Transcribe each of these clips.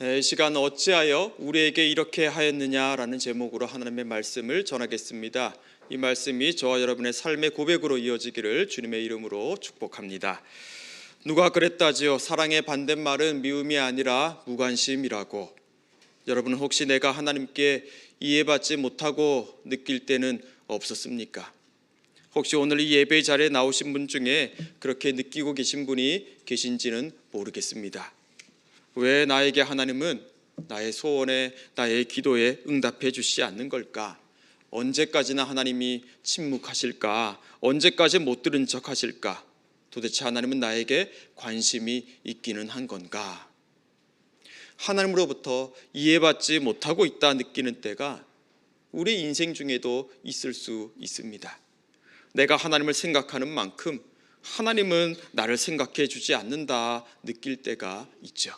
이 시간 어찌하여 우리에게 이렇게 하였느냐라는 제목으로 하나님의 말씀을 전하겠습니다. 이 말씀이 저와 여러분의 삶의 고백으로 이어지기를 주님의 이름으로 축복합니다. 누가 그랬다지요? 사랑의 반대말은 미움이 아니라 무관심이라고. 여러분은 혹시 내가 하나님께 이해받지 못하고 느낄 때는 없었습니까? 혹시 오늘 이 예배 자리에 나오신 분 중에 그렇게 느끼고 계신 분이 계신지는 모르겠습니다. 왜 나에게 하나님은 나의 소원에, 나의 기도에 응답해 주시지 않는 걸까? 언제까지나 하나님이 침묵하실까? 언제까지 못 들은 척 하실까? 도대체 하나님은 나에게 관심이 있기는 한 건가? 하나님으로부터 이해받지 못하고 있다 느끼는 때가 우리 인생 중에도 있을 수 있습니다. 내가 하나님을 생각하는 만큼 하나님은 나를 생각해 주지 않는다 느낄 때가 있죠.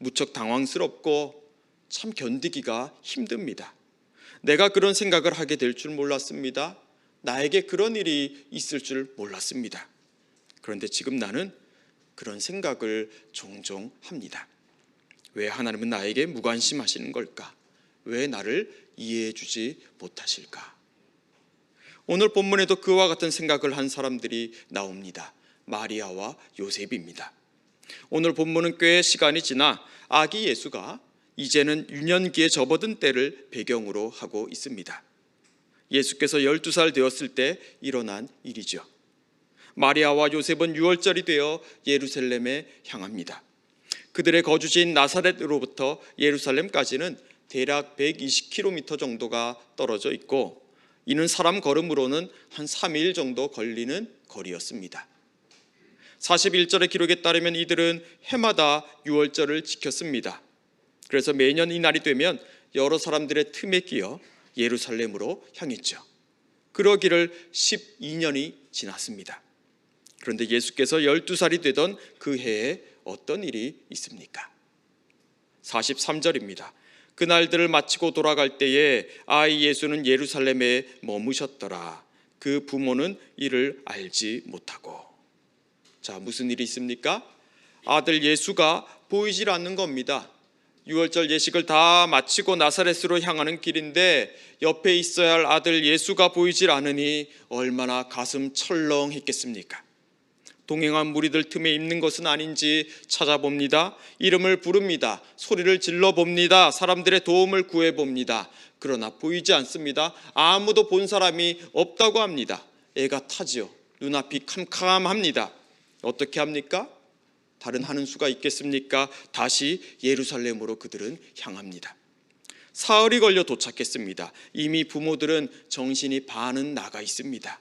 무척 당황스럽고 참 견디기가 힘듭니다. 내가 그런 생각을 하게 될 줄 몰랐습니다. 나에게 그런 일이 있을 줄 몰랐습니다. 그런데 지금 나는 그런 생각을 종종 합니다. 왜 하나님은 나에게 무관심하시는 걸까? 왜 나를 이해해 주지 못하실까? 오늘 본문에도 그와 같은 생각을 한 사람들이 나옵니다. 마리아와 요셉입니다. 오늘 본문은 꽤 시간이 지나 아기 예수가 이제는 유년기에 접어든 때를 배경으로 하고 있습니다. 예수께서 12살 되었을 때 일어난 일이죠. 마리아와 요셉은 유월절이 되어 예루살렘에 향합니다. 그들의 거주지인 나사렛으로부터 예루살렘까지는 대략 120km 정도가 떨어져 있고, 이는 사람 걸음으로는 한 3일 정도 걸리는 거리였습니다. 41절의 기록에 따르면 이들은 해마다 유월절을 지켰습니다. 그래서 매년 이 날이 되면 여러 사람들의 틈에 끼어 예루살렘으로 향했죠. 그러기를 12년이 지났습니다. 그런데 예수께서 12살이 되던 그 해에 어떤 일이 있습니까? 43절입니다. 그날들을 마치고 돌아갈 때에 아이 예수는 예루살렘에 머무셨더라. 그 부모는 이를 알지 못하고. 자, 무슨 일이 있습니까? 아들 예수가 보이질 않는 겁니다. 유월절 예식을 다 마치고 나사렛으로 향하는 길인데 옆에 있어야 할 아들 예수가 보이질 않으니 얼마나 가슴 철렁했겠습니까? 동행한 무리들 틈에 있는 것은 아닌지 찾아봅니다. 이름을 부릅니다. 소리를 질러봅니다. 사람들의 도움을 구해봅니다. 그러나 보이지 않습니다. 아무도 본 사람이 없다고 합니다. 애가 타지요. 눈앞이 캄캄합니다. 어떻게 합니까? 다른 하는 수가 있겠습니까? 다시 예루살렘으로 그들은 향합니다. 사흘이 걸려 도착했습니다. 이미 부모들은 정신이 반은 나가 있습니다.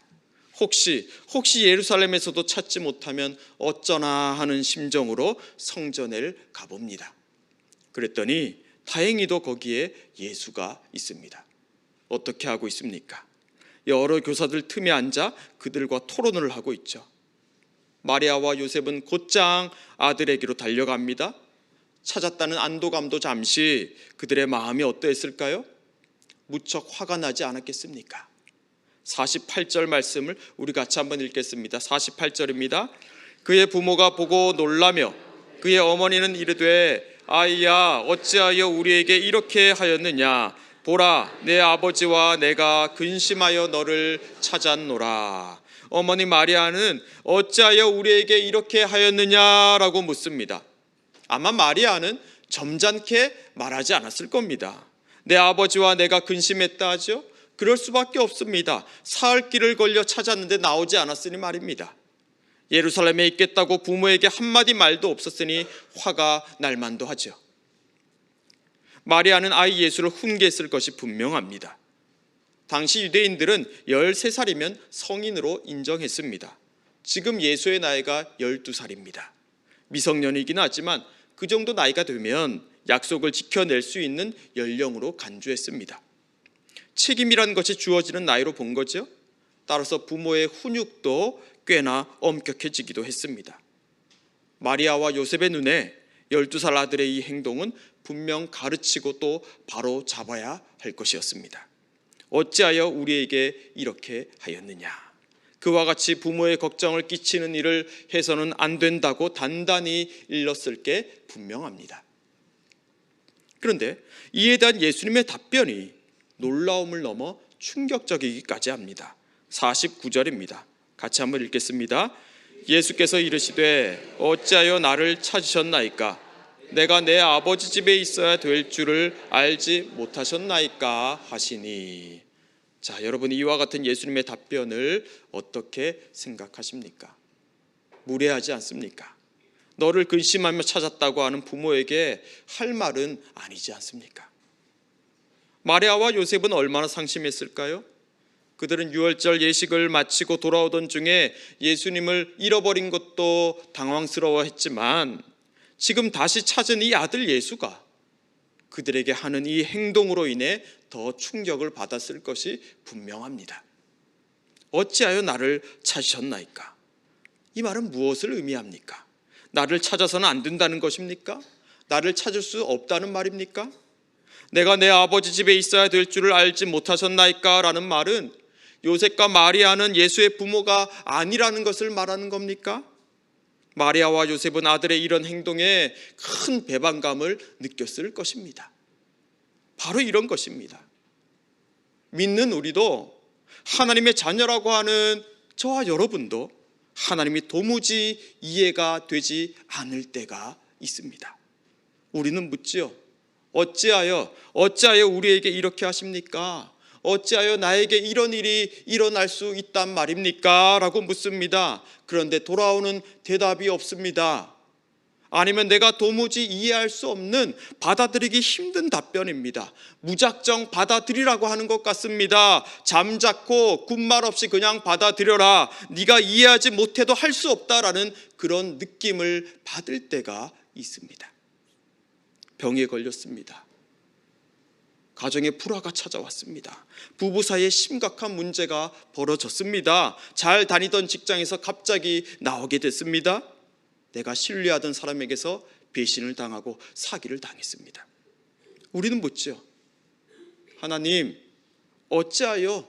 혹시 예루살렘에서도 찾지 못하면 어쩌나 하는 심정으로 성전을 가봅니다. 그랬더니 다행히도 거기에 예수가 있습니다. 어떻게 하고 있습니까? 여러 교사들 틈에 앉아 그들과 토론을 하고 있죠. 마리아와 요셉은 곧장 아들에게로 달려갑니다. 찾았다는 안도감도 잠시 그들의 마음이 어떠했을까요? 무척 화가 나지 않았겠습니까? 48절 말씀을 우리 같이 한번 읽겠습니다. 48절입니다. 그의 부모가 보고 놀라며 그의 어머니는 이르되 아이야 어찌하여 우리에게 이렇게 하였느냐? 보라 내 아버지와 내가 근심하여 너를 찾았노라. 어머니 마리아는 어찌하여 우리에게 이렇게 하였느냐라고 묻습니다. 아마 마리아는 점잖게 말하지 않았을 겁니다. 내 아버지와 내가 근심했다 하죠. 그럴 수밖에 없습니다. 사흘 길을 걸려 찾았는데 나오지 않았으니 말입니다. 예루살렘에 있겠다고 부모에게 한마디 말도 없었으니 화가 날 만도 하죠. 마리아는 아이 예수를 훈계했을 것이 분명합니다. 당시 유대인들은 13살이면 성인으로 인정했습니다. 지금 예수의 나이가 12살입니다. 미성년이긴 하지만 그 정도 나이가 되면 약속을 지켜낼 수 있는 연령으로 간주했습니다. 책임이란 것이 주어지는 나이로 본 거죠. 따라서 부모의 훈육도 꽤나 엄격해지기도 했습니다. 마리아와 요셉의 눈에 12살 아들의 이 행동은 분명 가르치고 또 바로 잡아야 할 것이었습니다. 어찌하여 우리에게 이렇게 하였느냐? 그와 같이 부모의 걱정을 끼치는 일을 해서는 안 된다고 단단히 일렀을 게 분명합니다. 그런데 이에 대한 예수님의 답변이 놀라움을 넘어 충격적이기까지 합니다. 49절입니다. 같이 한번 읽겠습니다. 예수께서 이르시되 어찌하여 나를 찾으셨나이까? 내가 내 아버지 집에 있어야 될 줄을 알지 못하셨나이까 하시니. 자, 여러분, 이와 같은 예수님의 답변을 어떻게 생각하십니까? 무례하지 않습니까? 너를 근심하며 찾았다고 하는 부모에게 할 말은 아니지 않습니까? 마리아와 요셉은 얼마나 상심했을까요? 그들은 유월절 예식을 마치고 돌아오던 중에 예수님을 잃어버린 것도 당황스러워했지만 지금 다시 찾은 이 아들 예수가 그들에게 하는 이 행동으로 인해 더 충격을 받았을 것이 분명합니다. 어찌하여 나를 찾으셨나이까? 이 말은 무엇을 의미합니까? 나를 찾아서는 안 된다는 것입니까? 나를 찾을 수 없다는 말입니까? 내가 내 아버지 집에 있어야 될 줄을 알지 못하셨나이까? 라는 말은 요셉과 마리아는 예수의 부모가 아니라는 것을 말하는 겁니까? 마리아와 요셉은 아들의 이런 행동에 큰 배반감을 느꼈을 것입니다. 바로 이런 것입니다. 믿는 우리도, 하나님의 자녀라고 하는 저와 여러분도 하나님이 도무지 이해가 되지 않을 때가 있습니다. 우리는 묻지요. 어찌하여 우리에게 이렇게 하십니까? 어찌하여 나에게 이런 일이 일어날 수 있단 말입니까? 라고 묻습니다. 그런데 돌아오는 대답이 없습니다. 아니면 내가 도무지 이해할 수 없는, 받아들이기 힘든 답변입니다. 무작정 받아들이라고 하는 것 같습니다. 잠자코 군말 없이 그냥 받아들여라. 네가 이해하지 못해도 할 수 없다라는 그런 느낌을 받을 때가 있습니다. 병에 걸렸습니다. 가정에 불화가 찾아왔습니다. 부부 사이에 심각한 문제가 벌어졌습니다. 잘 다니던 직장에서 갑자기 나오게 됐습니다. 내가 신뢰하던 사람에게서 배신을 당하고 사기를 당했습니다. 우리는 묻죠. 하나님, 어찌하여,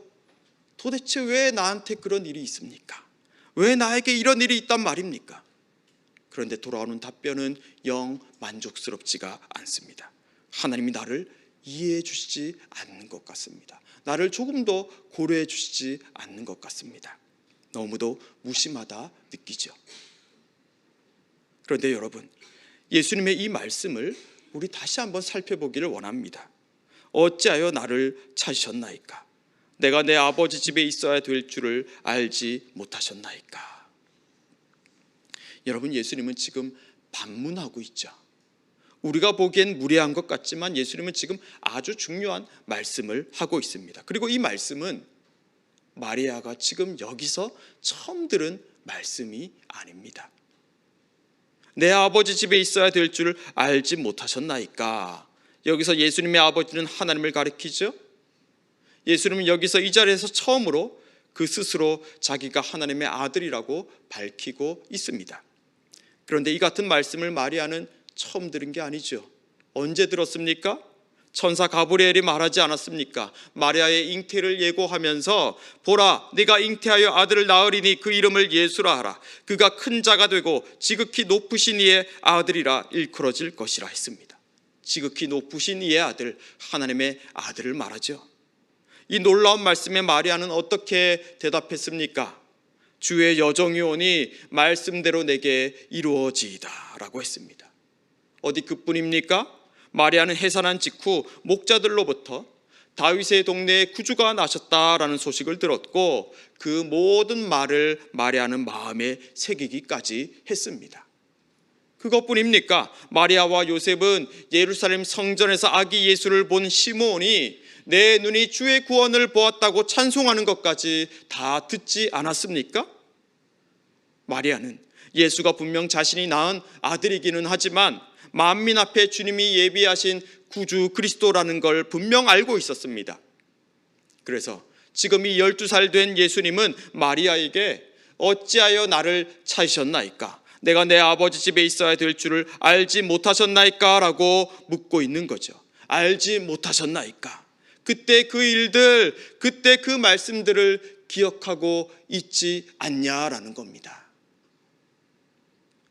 도대체 왜 나한테 그런 일이 있습니까? 왜 나에게 이런 일이 있단 말입니까? 그런데 돌아오는 답변은 영 만족스럽지가 않습니다. 하나님이 나를 이해해 주시지 않는 것 같습니다. 나를 조금 더 고려해 주시지 않는 것 같습니다. 너무도 무심하다 느끼죠. 그런데 여러분, 예수님의 이 말씀을 우리 다시 한번 살펴보기를 원합니다. 어찌하여 나를 찾으셨나이까? 내가 내 아버지 집에 있어야 될 줄을 알지 못하셨나이까? 여러분, 예수님은 지금 반문하고 있죠. 우리가 보기엔 무례한 것 같지만 예수님은 지금 아주 중요한 말씀을 하고 있습니다. 그리고 이 말씀은 마리아가 지금 여기서 처음 들은 말씀이 아닙니다. 내 아버지 집에 있어야 될 줄을 알지 못하셨나이까? 여기서 예수님의 아버지는 하나님을 가리키죠. 예수님은 여기서 이 자리에서 처음으로 그 스스로 자기가 하나님의 아들이라고 밝히고 있습니다. 그런데 이 같은 말씀을 마리아는 처음 들은 게 아니죠. 언제 들었습니까? 천사 가브리엘이 말하지 않았습니까? 마리아의 잉태를 예고하면서 보라, 네가 잉태하여 아들을 낳으리니 그 이름을 예수라 하라. 그가 큰 자가 되고 지극히 높으신 이의 아들이라 일컬어질 것이라 했습니다. 지극히 높으신 이의 아들, 하나님의 아들을 말하죠. 이 놀라운 말씀에 마리아는 어떻게 대답했습니까? 주의 여종이 오니 말씀대로 내게 이루어지이다 라고 했습니다. 어디 그뿐입니까? 마리아는 해산한 직후 목자들로부터 다윗의 동네에 구주가 나셨다라는 소식을 들었고 그 모든 말을 마리아는 마음에 새기기까지 했습니다. 그것뿐입니까? 마리아와 요셉은 예루살렘 성전에서 아기 예수를 본 시므온이 내 눈이 주의 구원을 보았다고 찬송하는 것까지 다 듣지 않았습니까? 마리아는 예수가 분명 자신이 낳은 아들이기는 하지만 만민 앞에 주님이 예비하신 구주 그리스도라는 걸 분명 알고 있었습니다. 그래서 지금 이 12살 된 예수님은 마리아에게 어찌하여 나를 찾으셨나이까? 내가 내 아버지 집에 있어야 될 줄을 알지 못하셨나이까? 라고 묻고 있는 거죠. 알지 못하셨나이까? 그때 그 일들, 그때 그 말씀들을 기억하고 있지 않냐라는 겁니다.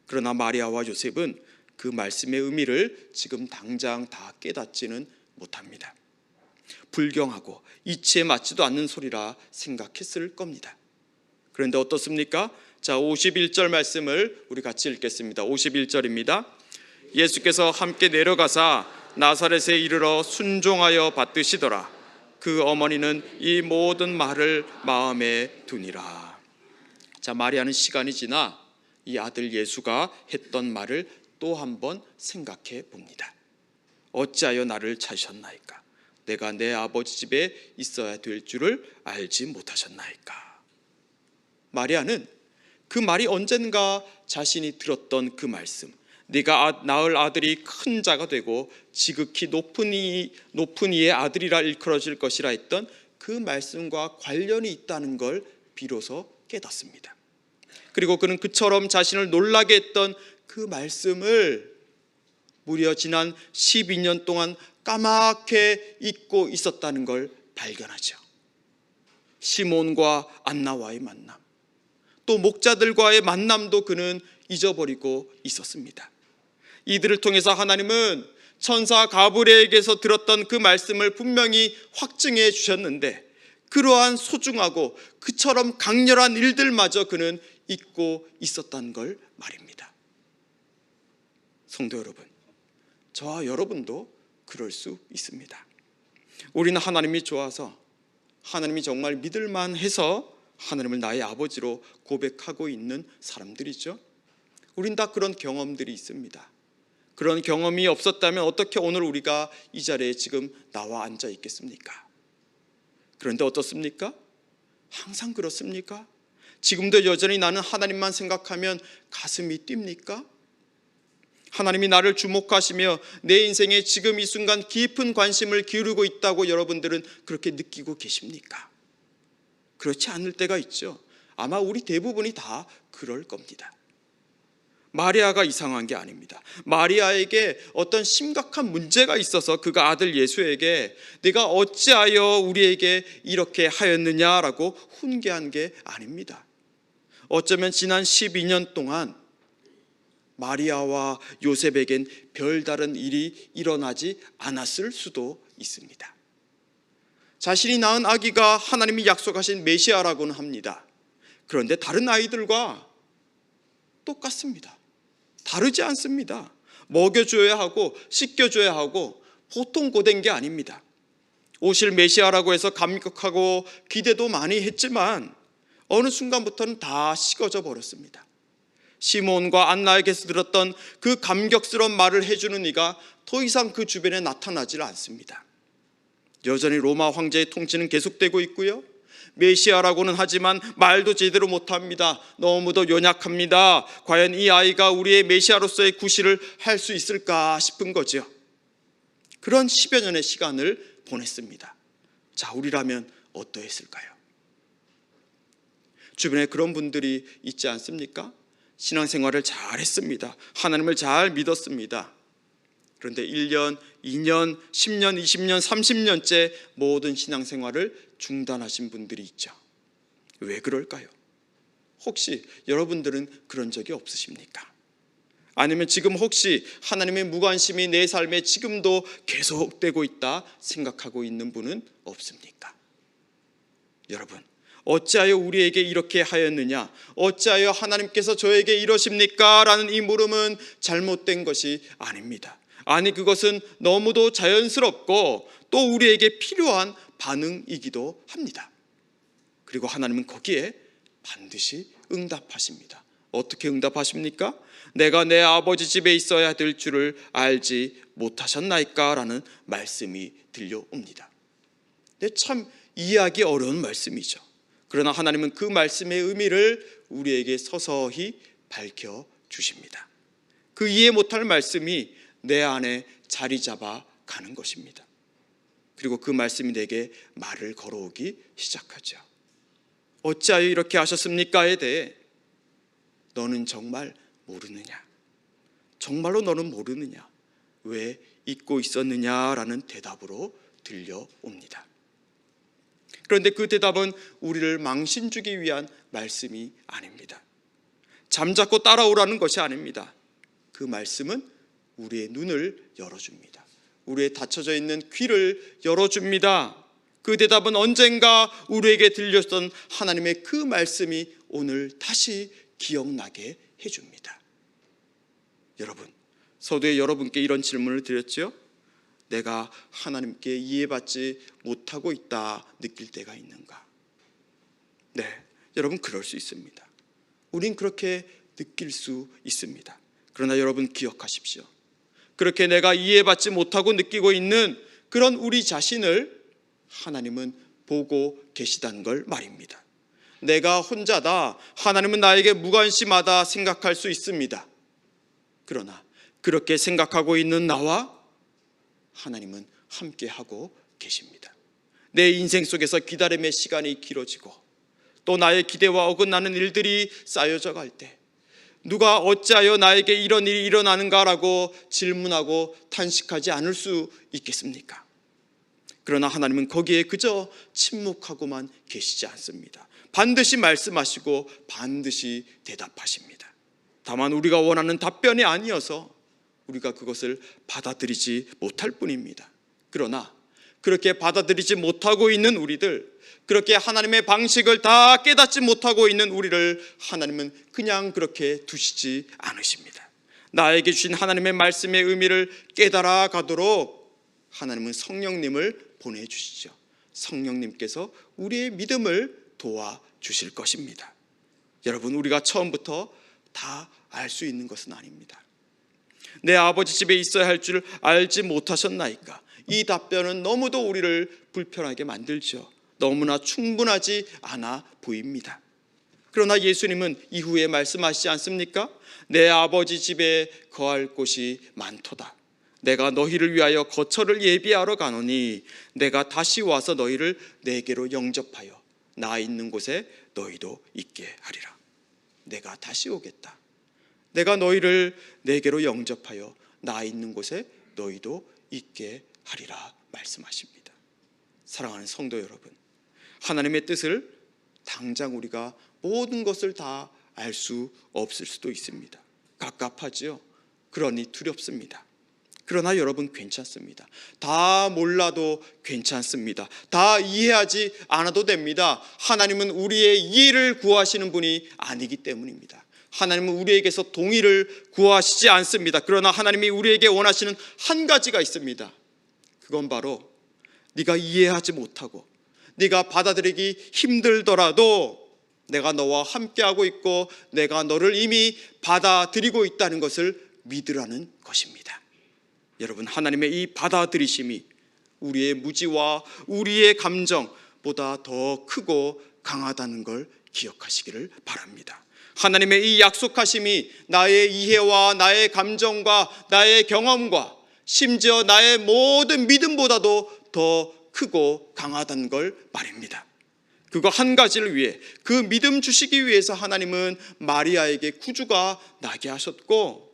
그러나 마리아와 요셉은 그 말씀의 의미를 지금 당장 다 깨닫지는 못합니다. 불경하고 이치에 맞지도 않는 소리라 생각했을 겁니다. 그런데 어떻습니까? 자, 51절 말씀을 우리 같이 읽겠습니다. 51절입니다. 예수께서 함께 내려가사 나사렛에 이르러 순종하여 받드시더라. 그 어머니는 이 모든 말을 마음에 두니라. 자, 마리아는 시간이 지나 이 아들 예수가 했던 말을 또 한번 생각해 봅니다. 어찌하여 나를 찾으셨나이까? 내가 내 아버지 집에 있어야 될 줄을 알지 못하셨나이까? 마리아는 그 말이 언젠가 자신이 들었던 그 말씀, 네가 낳을 아들이 큰 자가 되고 지극히 높은 이의 아들이라 일컬어질 것이라 했던 그 말씀과 관련이 있다는 걸 비로소 깨닫습니다. 그리고 그는 그처럼 자신을 놀라게 했던 그 말씀을 무려 지난 12년 동안 까맣게 잊고 있었다는 걸 발견하죠. 시몬과 안나와의 만남, 또 목자들과의 만남도 그는 잊어버리고 있었습니다. 이들을 통해서 하나님은 천사 가브리엘에게서 들었던 그 말씀을 분명히 확증해 주셨는데 그러한 소중하고 그처럼 강렬한 일들마저 그는 잊고 있었다는 걸 말입니다. 성도 여러분, 저와 여러분도 그럴 수 있습니다. 우리는 하나님이 좋아서, 하나님이 정말 믿을만 해서 하나님을 나의 아버지로 고백하고 있는 사람들이죠. 우린 다 그런 경험들이 있습니다. 그런 경험이 없었다면 어떻게 오늘 우리가 이 자리에 지금 나와 앉아 있겠습니까? 그런데 어떻습니까? 항상 그렇습니까? 지금도 여전히 나는 하나님만 생각하면 가슴이 뜁니까? 하나님이 나를 주목하시며 내 인생에 지금 이 순간 깊은 관심을 기울이고 있다고 여러분들은 그렇게 느끼고 계십니까? 그렇지 않을 때가 있죠. 아마 우리 대부분이 다 그럴 겁니다. 마리아가 이상한 게 아닙니다. 마리아에게 어떤 심각한 문제가 있어서 그가 아들 예수에게 네가 어찌하여 우리에게 이렇게 하였느냐라고 훈계한 게 아닙니다. 어쩌면 지난 12년 동안 마리아와 요셉에겐 별다른 일이 일어나지 않았을 수도 있습니다. 자신이 낳은 아기가 하나님이 약속하신 메시아라고는 합니다. 그런데 다른 아이들과 똑같습니다. 다르지 않습니다. 먹여줘야 하고 씻겨줘야 하고 보통 고된 게 아닙니다. 오실 메시아라고 해서 감격하고 기대도 많이 했지만 어느 순간부터는 다 식어져 버렸습니다. 시몬과 안나에게서 들었던 그 감격스러운 말을 해주는 이가 더 이상 그 주변에 나타나질 않습니다. 여전히 로마 황제의 통치는 계속되고 있고요. 메시아라고는 하지만 말도 제대로 못합니다. 너무도 연약합니다. 과연 이 아이가 우리의 메시아로서의 구실을 할 수 있을까 싶은 거죠. 그런 10여 년의 시간을 보냈습니다. 자, 우리라면 어떠했을까요? 주변에 그런 분들이 있지 않습니까? 신앙생활을 잘 했습니다. 하나님을 잘 믿었습니다. 그런데 1년, 2년, 10년, 20년, 30년째 모든 신앙생활을 중단하신 분들이 있죠. 왜 그럴까요? 혹시 여러분들은 그런 적이 없으십니까? 아니면 지금 혹시 하나님의 무관심이 내 삶에 지금도 계속되고 있다 생각하고 있는 분은 없습니까? 여러분, 어찌하여 우리에게 이렇게 하였느냐? 어찌하여 하나님께서 저에게 이러십니까? 라는 이 물음은 잘못된 것이 아닙니다. 아니, 그것은 너무도 자연스럽고 또 우리에게 필요한 반응이기도 합니다. 그리고 하나님은 거기에 반드시 응답하십니다. 어떻게 응답하십니까? 내가 내 아버지 집에 있어야 될 줄을 알지 못하셨나이까? 라는 말씀이 들려옵니다. 근데 참 이해하기 어려운 말씀이죠. 그러나 하나님은 그 말씀의 의미를 우리에게 서서히 밝혀주십니다. 그 이해 못할 말씀이 내 안에 자리 잡아 가는 것입니다. 그리고 그 말씀이 내게 말을 걸어오기 시작하죠. 어찌하여 이렇게 하셨습니까에 대해 너는 정말 모르느냐? 정말로 너는 모르느냐? 왜 잊고 있었느냐라는 대답으로 들려옵니다. 그런데 그 대답은 우리를 망신주기 위한 말씀이 아닙니다. 잠자코 따라오라는 것이 아닙니다. 그 말씀은 우리의 눈을 열어줍니다. 우리의 닫혀져 있는 귀를 열어줍니다. 그 대답은 언젠가 우리에게 들렸던 하나님의 그 말씀이 오늘 다시 기억나게 해줍니다. 여러분, 서두에 여러분께 이런 질문을 드렸죠. 내가 하나님께 이해받지 못하고 있다 느낄 때가 있는가? 네, 여러분 그럴 수 있습니다. 우린 그렇게 느낄 수 있습니다. 그러나 여러분 기억하십시오. 그렇게 내가 이해받지 못하고 느끼고 있는 그런 우리 자신을 하나님은 보고 계시다는 걸 말입니다. 내가 혼자다, 하나님은 나에게 무관심하다 생각할 수 있습니다. 그러나 그렇게 생각하고 있는 나와 하나님은 함께하고 계십니다. 내 인생 속에서 기다림의 시간이 길어지고 또 나의 기대와 어긋나는 일들이 쌓여져 갈 때 누가 어찌하여 나에게 이런 일이 일어나는가라고 질문하고 탄식하지 않을 수 있겠습니까? 그러나 하나님은 거기에 그저 침묵하고만 계시지 않습니다. 반드시 말씀하시고 반드시 대답하십니다. 다만 우리가 원하는 답변이 아니어서 우리가 그것을 받아들이지 못할 뿐입니다. 그러나 그렇게 받아들이지 못하고 있는 우리들, 그렇게 하나님의 방식을 다 깨닫지 못하고 있는 우리를 하나님은 그냥 그렇게 두시지 않으십니다. 나에게 주신 하나님의 말씀의 의미를 깨달아 가도록 하나님은 성령님을 보내주시죠. 성령님께서 우리의 믿음을 도와주실 것입니다. 여러분, 우리가 처음부터 다 알 수 있는 것은 아닙니다. 내 아버지 집에 있어야 할 줄 알지 못하셨나이까? 이 답변은 너무도 우리를 불편하게 만들죠. 너무나 충분하지 않아 보입니다. 그러나 예수님은 이후에 말씀하시지 않습니까? 내 아버지 집에 거할 곳이 많도다. 내가 너희를 위하여 거처를 예비하러 가노니 내가 다시 와서 너희를 내게로 영접하여 나 있는 곳에 너희도 있게 하리라. 내가 다시 오겠다. 내가 너희를 내게로 영접하여 나 있는 곳에 너희도 있게 하리라 말씀하십니다. 사랑하는 성도 여러분, 하나님의 뜻을 당장 우리가 모든 것을 다 알 수 없을 수도 있습니다. 갑갑하지요. 그러니 두렵습니다. 그러나 여러분 괜찮습니다. 다 몰라도 괜찮습니다. 다 이해하지 않아도 됩니다. 하나님은 우리의 이해를 구하시는 분이 아니기 때문입니다. 하나님은 우리에게서 동의를 구하시지 않습니다. 그러나 하나님이 우리에게 원하시는 한 가지가 있습니다. 그건 바로 네가 이해하지 못하고 네가 받아들이기 힘들더라도 내가 너와 함께하고 있고 내가 너를 이미 받아들이고 있다는 것을 믿으라는 것입니다. 여러분, 하나님의 이 받아들이심이 우리의 무지와 우리의 감정보다 더 크고 강하다는 걸 기억하시기를 바랍니다. 하나님의 이 약속하심이 나의 이해와 나의 감정과 나의 경험과 심지어 나의 모든 믿음보다도 더 크고 강하다는 걸 말입니다. 그거 한 가지를 위해, 그 믿음 주시기 위해서 하나님은 마리아에게 구주가 나게 하셨고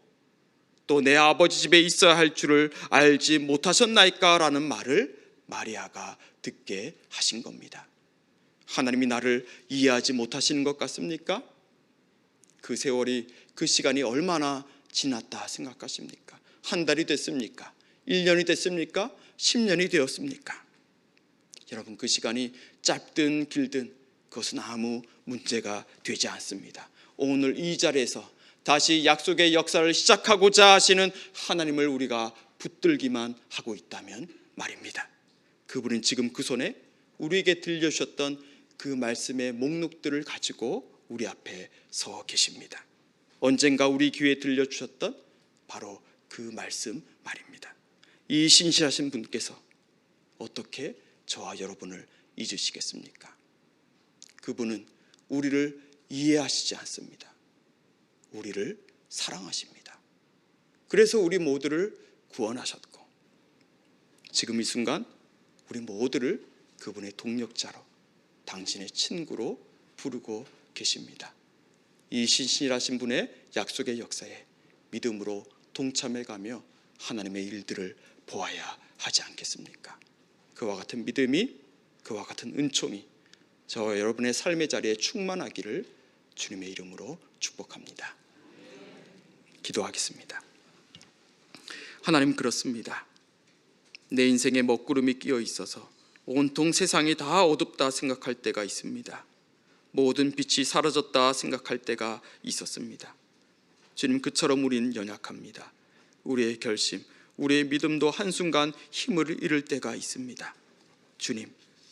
또 내 아버지 집에 있어야 할 줄을 알지 못하셨나이까? 라는 말을 마리아가 듣게 하신 겁니다. 하나님이 나를 이해하지 못하시는 것 같습니까? 그 세월이, 그 시간이 얼마나 지났다 생각하십니까? 한 달이 됐습니까? 1년이 됐습니까? 10년이 되었습니까? 여러분, 그 시간이 짧든 길든 그것은 아무 문제가 되지 않습니다. 오늘 이 자리에서 다시 약속의 역사를 시작하고자 하시는 하나님을 우리가 붙들기만 하고 있다면 말입니다. 그분은 지금 그 손에 우리에게 들려주셨던 그 말씀의 목록들을 가지고 우리 앞에 서 계십니다. 언젠가 우리 귀에 들려주셨던 바로 그 말씀 말입니다. 이 신실하신 분께서 어떻게 저와 여러분을 잊으시겠습니까? 그분은 우리를 이해하시지 않습니다. 우리를 사랑하십니다. 그래서 우리 모두를 구원하셨고 지금 이 순간 우리 모두를 그분의 동력자로, 당신의 친구로 부르고 계십니다. 이 신실하신 분의 약속의 역사에 믿음으로 동참해가며 하나님의 일들을 보아야 하지 않겠습니까? 그와 같은 믿음이, 그와 같은 은총이 저와 여러분의 삶의 자리에 충만하기를 주님의 이름으로 축복합니다. 기도하겠습니다. 하나님, 그렇습니다. 내 인생에 먹구름이 끼어 있어서 온통 세상이 다 어둡다 생각할 때가 있습니다. 모든 빛이 사라졌다 생각할 때가 있었습니다. 주님, 그처럼 우리는 연약합니다. 우리의 결심, 우리의 믿음도 한순간 힘을 잃을 때가 있습니다. 주님,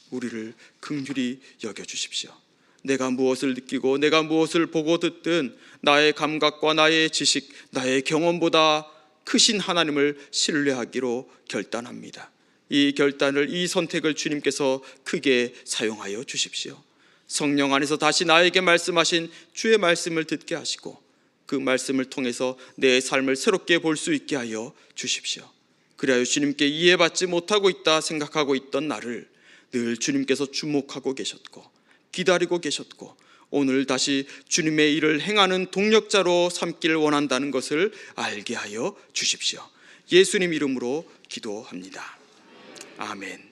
우리를 긍휼히 여겨주십시오. 내가 무엇을 느끼고 내가 무엇을 보고 듣든 나의 감각과 나의 지식, 나의 경험보다 크신 하나님을 신뢰하기로 결단합니다. 이 결단을, 이 선택을 주님께서 크게 사용하여 주십시오. 성령 안에서 다시 나에게 말씀하신 주의 말씀을 듣게 하시고 그 말씀을 통해서 내 삶을 새롭게 볼 수 있게 하여 주십시오. 그리하여 주님께 이해받지 못하고 있다 생각하고 있던 나를 늘 주님께서 주목하고 계셨고 기다리고 계셨고 오늘 다시 주님의 일을 행하는 동력자로 삼기를 원한다는 것을 알게 하여 주십시오. 예수님 이름으로 기도합니다. 아멘.